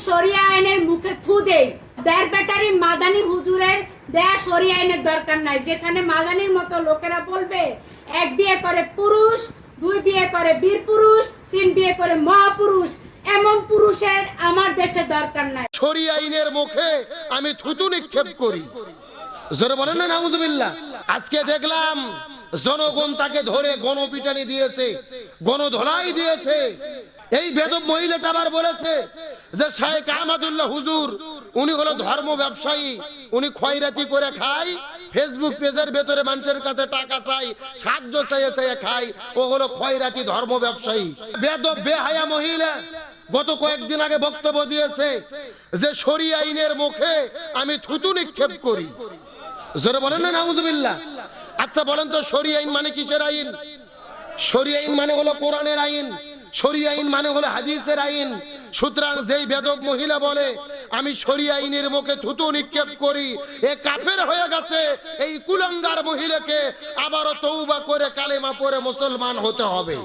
শরিয়া আইনের মুখে থু দেই। দেড় ব্যাটারি মাদানী হুজুরের দেয়া শরিয়া আইনের দরকার নাই, যেখানে মাদানীর মতো লোকেরা বলবে এক বিয়ে করে পুরুষ, দুই বিয়ে করে বীর পুরুষ, তিন বিয়ে করে মহাপুরুষ। এমন পুরুষের আমার দেশে দরকার নাই। শরিয়া আইনের মুখে আমি থুতু নিক্ষেপ করি। জোরে বলেন না নাউজুবিল্লাহ। আজকে দেখলাম জনগণ তাকে ধরে গণপিটানি দিয়েছে, গণধোলাই দিয়েছে। এই বেদব মহিলাটা আবার বলেছে যে শায়েখ আহমদুল্লাহ হুজুর উনি হলো ধর্ম ব্যবসায়ী, উনি খয়রাতি করে খায়, ফেসবুক পেজের ভেতরে মানুষের কাছে টাকা চাই, সাহায্য চাইয়ে চাইয়ে খায়, ও হলো খয়রাতি ধর্ম ব্যবসায়ী। বেদব বেহায়া মহিলা গত কয়েকদিন আগে বক্তব্য দিয়েছে যে শরিয়া আইনের মুখে আমি থুতু নিক্ষেপ করি। জোরে বলেন না নাউজুবিল্লাহ। আচ্ছা বলেন তো শরিয়া আইন মানে কিসের আইন? শরিয়া আইন মানে হলো কোরআনের আইন, শরিয়া আইন মানে হলো হাদিসের আইন। সুতরাং যেই বেদব মহিলা বলে আমি শরিয়া আইনের মুখে থুতু নিক্ষেপ করি, এ কাফের হয়ে গেছে। এই কুলাঙ্গার মহিলাকে আবারও তওবা করে কালেমা পড়ে মুসলমান হতে হবে।